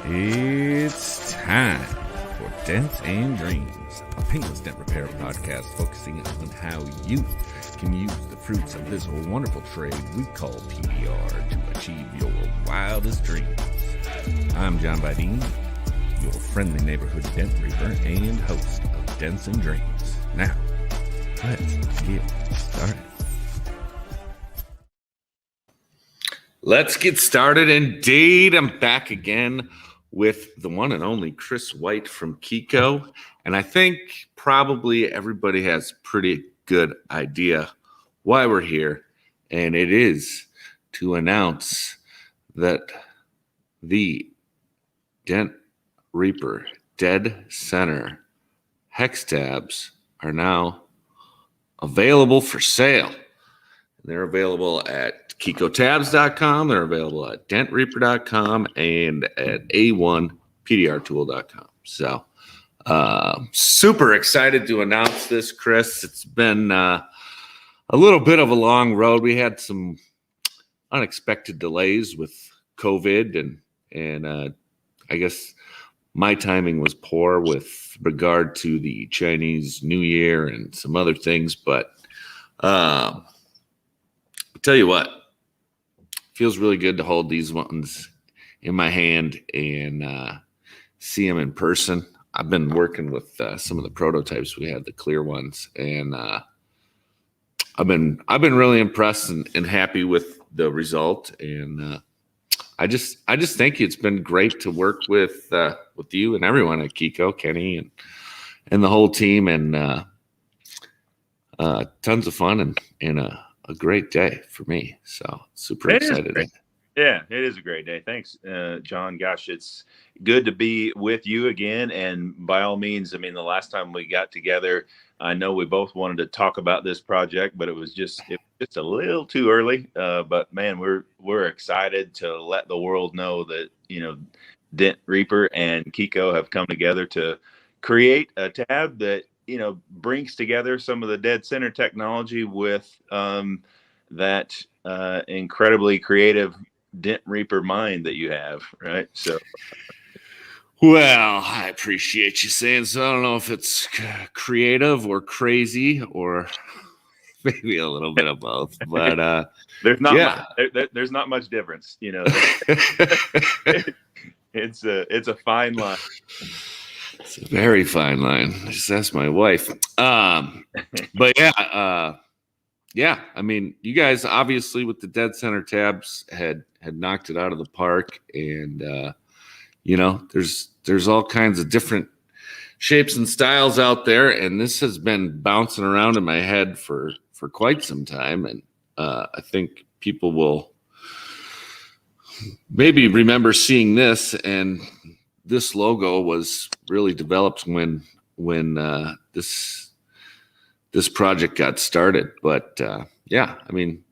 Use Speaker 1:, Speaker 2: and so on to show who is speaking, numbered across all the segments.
Speaker 1: It's time for Dent and Dreams, a painless dent repair podcast focusing on how you can use the fruits of this wonderful trade we call PDR to achieve your wildest dreams. I'm John Bideen, your friendly neighborhood dent reaper and host of Dents and Dreams. Now, let's get started. Let's get started indeed. I'm back again with the one and only Chris White from Kiko. And I think probably everybody has a pretty good idea why we're here. And it is to announce that the Dent Reaper Dead Center hex tabs are now available for sale. They're available at KikoTabs.com. They're available at DentReaper.com and at A1PDRTool.com. So, super excited to announce this, Chris. It's been a little bit of a long road. We had some unexpected delays with COVID, and I guess my timing was poor with regard to the Chinese New Year and some other things, but tell you what, feels really good to hold these ones in my hand and see them in person. I've been working with some of the prototypes. We had the clear ones, and I've been really impressed and happy with the result. And I just thank you. It's been great to work with you and everyone at Kiko, Kenny, and the whole team, and tons of fun and a great day for me. So super excited.
Speaker 2: Yeah, it is a great day. Thanks, John. Gosh, it's good to be with you again. And by all means, I mean, the last time we got together, I know we both wanted to talk about this project, but it was just a little too early. But man, we're excited to let the world know that, Dent Reaper and Kiko have come together to create a tab that, brings together some of the dead center technology with that incredibly creative Dent Reaper mind that you have, right? So,
Speaker 1: well, I appreciate you saying so. I don't know if it's creative or crazy or maybe a little bit of both, but
Speaker 2: there's not much difference, It's a fine line.
Speaker 1: It's a very fine line. Just ask my wife. But yeah. I mean, you guys obviously with the dead center tabs had knocked it out of the park, and there's all kinds of different shapes and styles out there, and this has been bouncing around in my head for quite some time, and I think people will maybe remember seeing this, and this logo was really developed when this project got started. But I mean,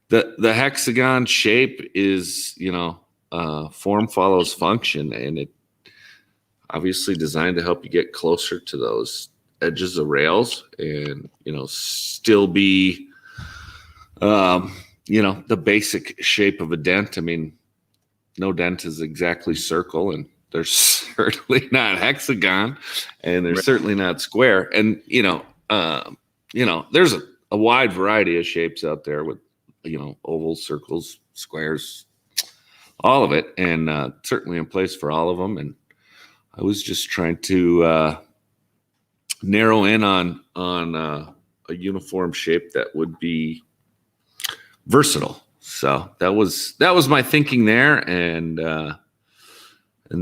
Speaker 1: the hexagon shape is, form follows function, and it obviously designed to help you get closer to those edges of rails and, still be, the basic shape of a dent. I mean, no dent is exactly circle, and they're certainly not hexagon, and they're certainly not square. And, there's a wide variety of shapes out there with, ovals, circles, squares, all of it, and certainly in place for all of them. And I was just trying to narrow in on a uniform shape that would be versatile. So that was my thinking there, and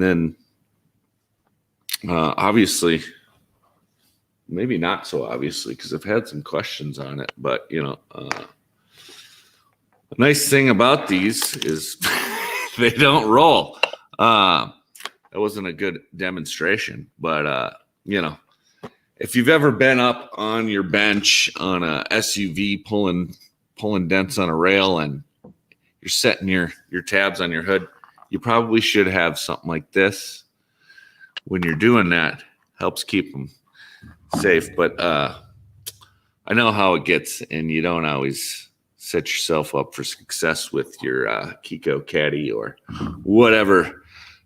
Speaker 1: then obviously, maybe not so obviously, because I've had some questions on it, but the nice thing about these is they don't roll. That wasn't a good demonstration, but if you've ever been up on your bench on a SUV pulling dents on a rail and you're setting your tabs on your hood, you probably should have something like this. When you're doing that, helps keep them safe. But I know how it gets, and you don't always set yourself up for success with your Kiko Caddy or whatever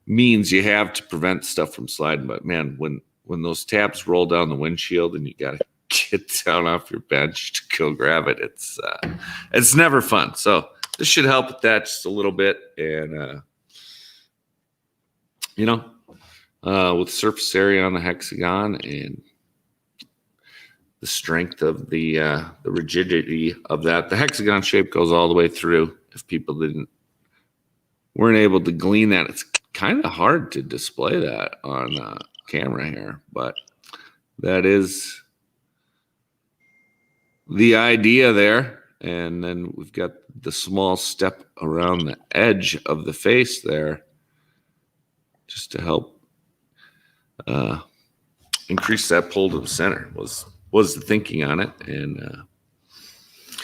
Speaker 1: means you have to prevent stuff from sliding. But man, when those tabs roll down the windshield and you got to get down off your bench to go grab it, it's never fun. So this should help with that just a little bit. And with surface area on the hexagon and the strength of the rigidity of that, the hexagon shape goes all the way through. If people weren't able to glean that, it's kind of hard to display that on camera here, but that is the idea there. And then we've got the small step around the edge of the face there just to help increase that pull to the center was the thinking on it. And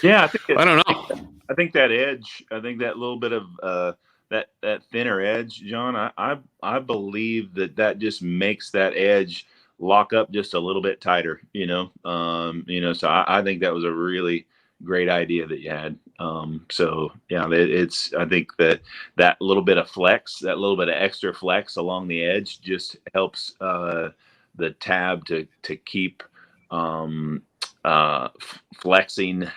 Speaker 2: yeah, I think
Speaker 1: I don't know.
Speaker 2: I think that edge, I think that little bit of that thinner edge, John, I believe that just makes that edge lock up just a little bit tighter, so I think that was a really great idea that you had. So yeah, I think that little bit of flex, that little bit of extra flex along the edge just helps the tab to keep flexing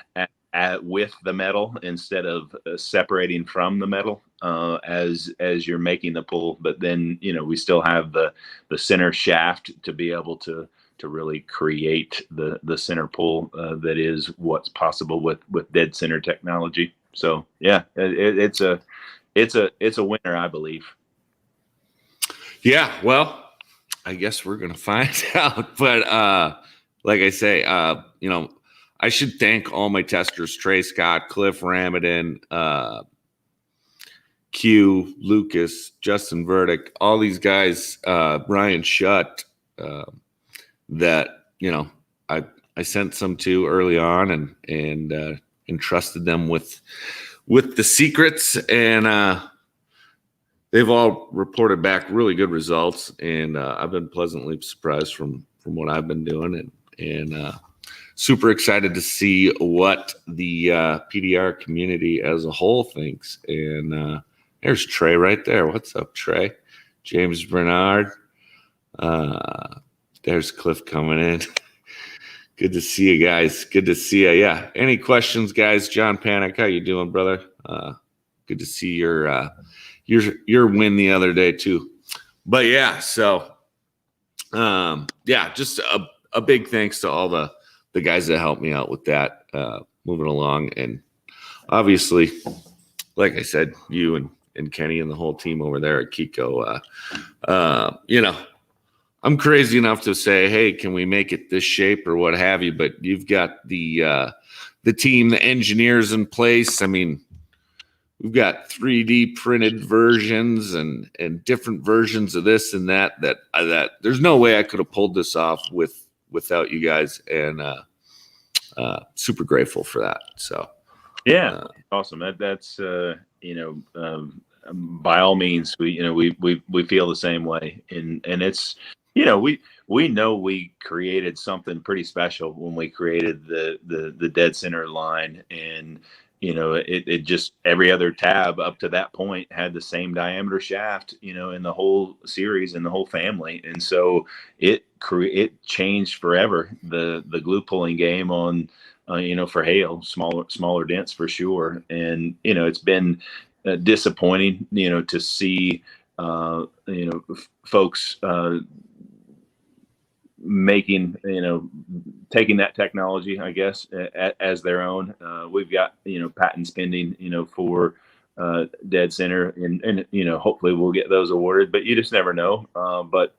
Speaker 2: with the metal instead of separating from the metal as you're making the pull. But then we still have the center shaft to be able to really create the center pull that is what's possible with dead center technology. So yeah, it's a winner, I believe.
Speaker 1: Yeah, well, I guess we're gonna find out. But like I say, I should thank all my testers: Trey Scott, Cliff Ramadin, Q, Lucas, Justin Verdict, all these guys, Brian Shutt, that I sent some to early on and entrusted them with the secrets, and they've all reported back really good results, and I've been pleasantly surprised from what I've been doing, and super excited to see what the PDR community as a whole thinks. And there's Trey right there. What's up, Trey? James Bernard. There's Cliff coming in. Good to see you guys. Good to see you. Yeah. Any questions, guys? John Panic, how you doing, brother? Good to see your win the other day too. But yeah, so just a big thanks to all the guys that helped me out with that, moving along. And obviously, like I said, you and Kenny and the whole team over there at Kiko, I'm crazy enough to say, hey, can we make it this shape or what have you? But you've got the team, the engineers in place. I mean, we've got 3D printed versions and different versions of this and that there's no way I could have pulled this off without you guys, and super grateful for that. So
Speaker 2: yeah, awesome. That's by all means, we feel the same way, and it's we know we created something pretty special when we created the dead center line, and it just, every other tab up to that point had the same diameter shaft, in the whole series and the whole family. And so it changed forever the glue pulling game on, for Hale, smaller dents for sure. And, it's been disappointing, to see, folks, making taking that technology, I guess, as their own. We've got patents pending for dead center, and hopefully we'll get those awarded, but you just never know. But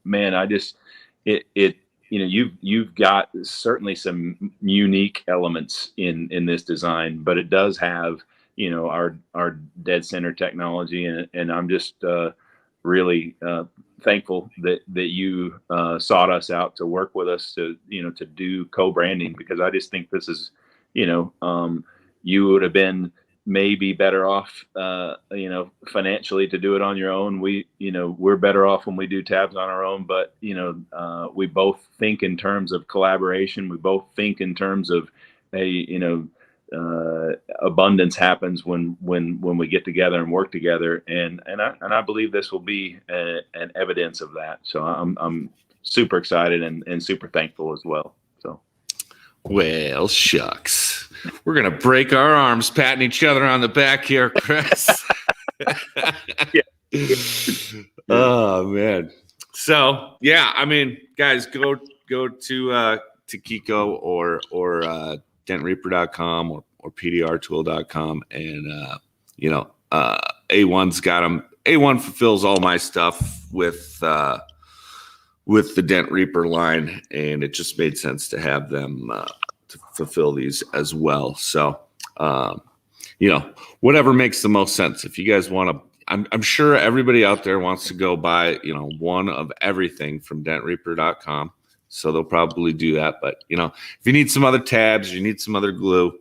Speaker 2: man, I just you've got certainly some unique elements in this design, but it does have our dead center technology, and I'm just really thankful that you sought us out to work with us to do co-branding, because I just think this is you would have been maybe better off financially to do it on your own. We're better off when we do tabs on our own, but we both think in terms of collaboration. We both think in terms of abundance happens when we get together and work together, and I believe this will be an evidence of that. So I'm super excited and super thankful as well. So,
Speaker 1: well, shucks, we're gonna break our arms patting each other on the back here, Chris.
Speaker 2: Yeah.
Speaker 1: Oh man. So yeah, I mean, guys, go to Kiko or dentreaper.com or pdrtool.com, and A1's got them. A1 fulfills all my stuff with the Dent Reaper line, and it just made sense to have them to fulfill these as well. So whatever makes the most sense. If you guys want to, I'm sure everybody out there wants to go buy one of everything from dentreaper.com. So they'll probably do that. But, if you need some other tabs, you need some other glue,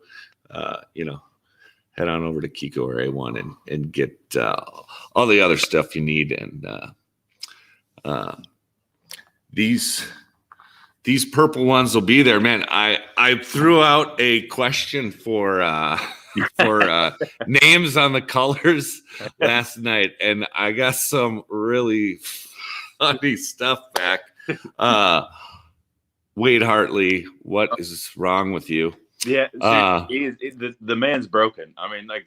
Speaker 1: head on over to Kiko or A1 and get all the other stuff you need. And these purple ones will be there, man. I threw out a question for names on the colors last night, and I got some really funny stuff back. Wade Hartley, what is wrong with you?
Speaker 2: Yeah, the man's broken. I mean, like,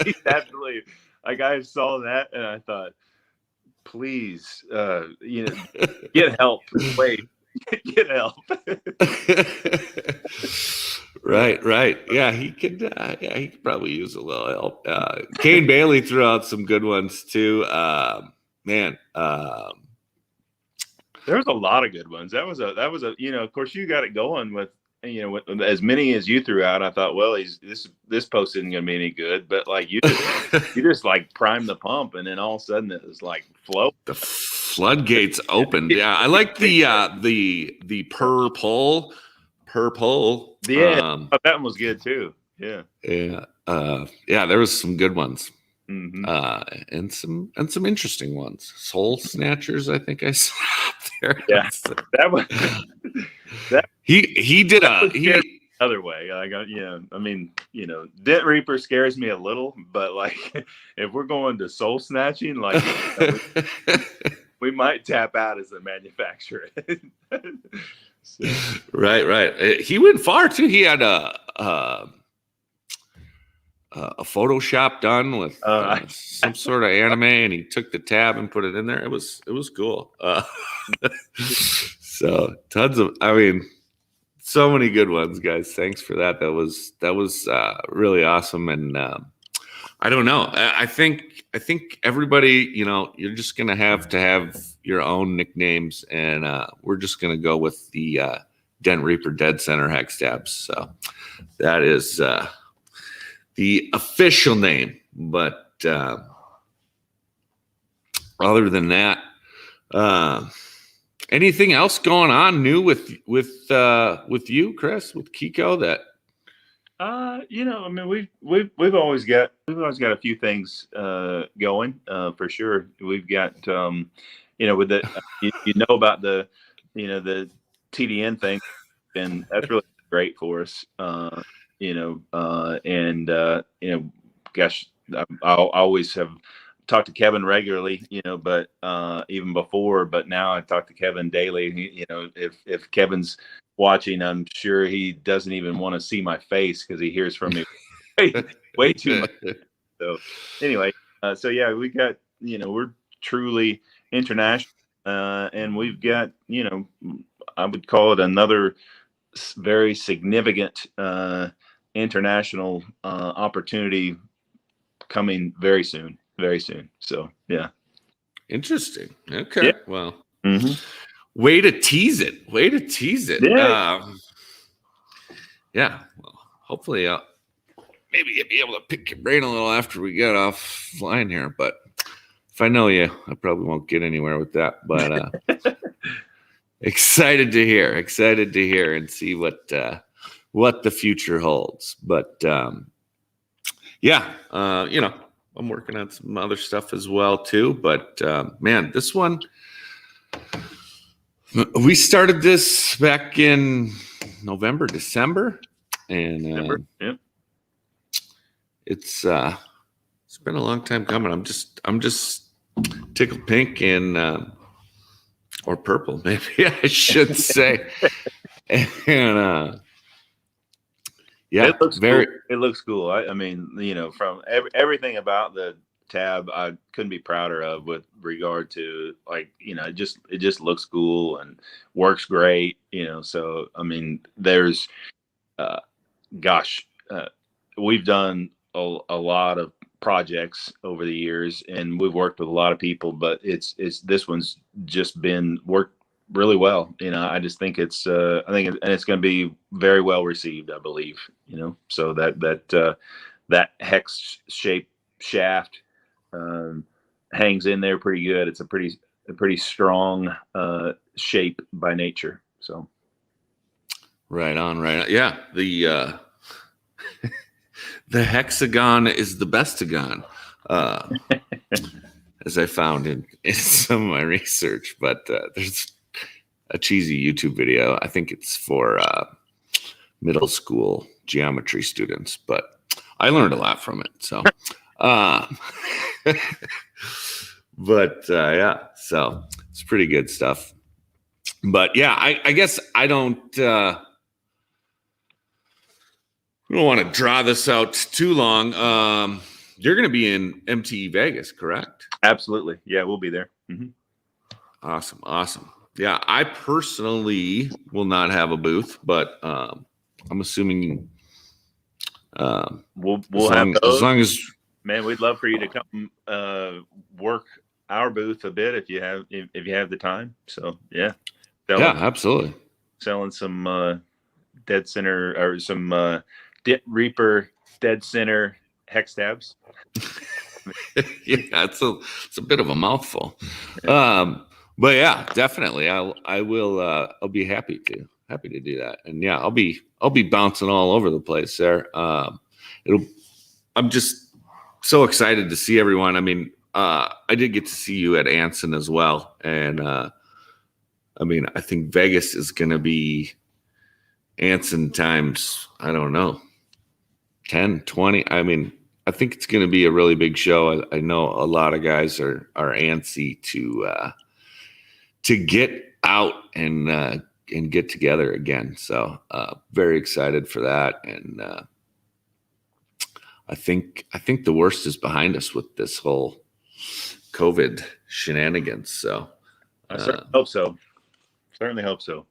Speaker 2: he's absolutely, like, I saw that and I thought, please, get help. Wait, get help.
Speaker 1: Right. Yeah, he could probably use a little help. Kane Bailey threw out some good ones too. Man.
Speaker 2: There was a lot of good ones. That was a of course you got it going with with as many as you threw out. I thought, well, this post isn't going to be any good, but like you just like primed the pump, and then all of a sudden it was like flow.
Speaker 1: The floodgates opened. Yeah, I like the per pull.
Speaker 2: Yeah, that one was good too. Yeah.
Speaker 1: There was some good ones.
Speaker 2: Mm-hmm.
Speaker 1: And some interesting ones. Soul snatchers, I think I saw up there.
Speaker 2: Yeah, that was
Speaker 1: he did
Speaker 2: other way. I mean, Dent Reaper scares me a little, but like if we're going to soul snatching, like we might tap out as a manufacturer. So.
Speaker 1: Right. He went far too. He had a Photoshop done with some sort of anime, and he took the tab and put it in there. It was cool. So tons of, so many good ones, guys. Thanks for that. That was really awesome. And I don't know. I think everybody, you're just gonna have to have your own nicknames, and we're just gonna go with the Dent Reaper Dead Center hex tabs. So that is the official name. But other than that, anything else going on new with you, Chris, with Kiko? That
Speaker 2: we've always got a few things going for sure. We've got with the about the the TDN thing, and that's really great for us. Gosh, I always have talked to Kevin regularly, but even before, but now I talk to Kevin daily. If Kevin's watching, I'm sure he doesn't even want to see my face because he hears from me way too much. So anyway, we got, we're truly international, and we've got, I would call it another very significant international opportunity coming very soon. So yeah.
Speaker 1: Interesting. Okay.
Speaker 2: Yeah.
Speaker 1: Well,
Speaker 2: mm-hmm.
Speaker 1: Way to tease it.
Speaker 2: Yeah.
Speaker 1: Well, hopefully maybe you'll be able to pick your brain a little after we get offline here, but if I know you, I probably won't get anywhere with that, but excited to hear and see what the future holds. But I'm working on some other stuff as well too. But man, this one, we started this back in November, December, and
Speaker 2: Yep.
Speaker 1: it's been a long time coming. I'm just tickled pink and or purple, maybe I should say. And yeah,
Speaker 2: It looks
Speaker 1: very.
Speaker 2: cool. It looks cool. I mean, from everything about the tab, I couldn't be prouder of with regard to it just looks cool and works great. So I mean, there's, uh, gosh, we've done a lot of projects over the years, and we've worked with a lot of people, but it's this one's just been worked really well. I just think and it's going to be very well received, I believe. So that hex shape shaft hangs in there pretty good. It's a pretty strong shape by nature. So
Speaker 1: Right on. Yeah, the the hexagon is the bestagon, as I found in some of my research. But there's a cheesy YouTube video. I think it's for middle school geometry students, but I learned a lot from it. So, yeah, so it's pretty good stuff. But yeah, I guess I don't want to draw this out too long. You're going to be in MTE Vegas, correct?
Speaker 2: absolutely, yeah, we'll be there. Mm-hmm.
Speaker 1: Awesome. Yeah, I personally will not have a booth, but I'm assuming
Speaker 2: We'll have those.
Speaker 1: As long as,
Speaker 2: man, we'd love for you to come work our booth a bit if you have the time. So yeah,
Speaker 1: absolutely.
Speaker 2: Selling some dead center or some Dent Reaper dead center hex tabs.
Speaker 1: Yeah, it's a bit of a mouthful. But yeah, definitely. I will. I'll be happy to do that. And yeah, I'll be bouncing all over the place there. I'm just so excited to see everyone. I mean, I did get to see you at Anson as well, and I mean, I think Vegas is going to be Anson times, I don't know, 10, 20. I mean, I think it's going to be a really big show. I know a lot of guys are antsy to get out and get together again. So very excited for that. And I think the worst is behind us with this whole COVID shenanigans. So
Speaker 2: I certainly hope so. Certainly hope so.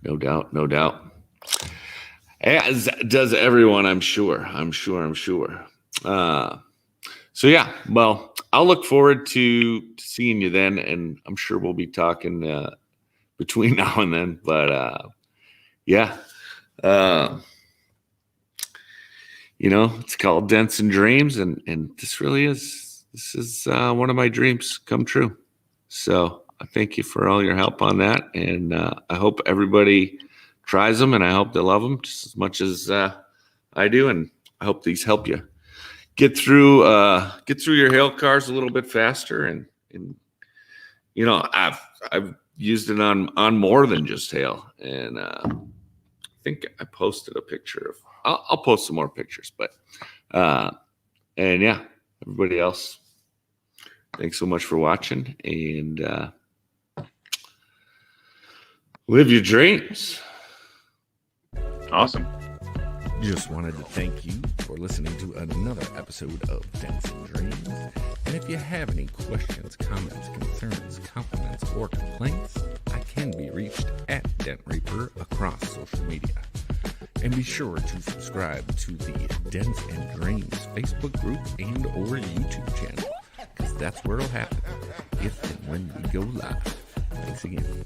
Speaker 1: No doubt. As does everyone, I'm sure. So yeah, well, I'll look forward to seeing you then, and I'm sure we'll be talking between now and then. But yeah, it's called Dents and Dreams, and this is one of my dreams come true. So I thank you for all your help on that, and I hope everybody tries them, and I hope they love them just as much as I do, and I hope these help you get through your hail cars a little bit faster, and I've used it on more than just hail, and I think I posted a picture of. I'll post some more pictures, but and yeah, everybody else, thanks so much for watching, and live your dreams.
Speaker 2: Awesome.
Speaker 3: Just wanted to thank you for listening to another episode of Dents and Dreams. And if you have any questions, comments, concerns, compliments, or complaints, I can be reached at Dent Reaper across social media. And be sure to subscribe to the Dents and Dreams Facebook group and or YouTube channel, because that's where it'll happen if and when we go live. Thanks again.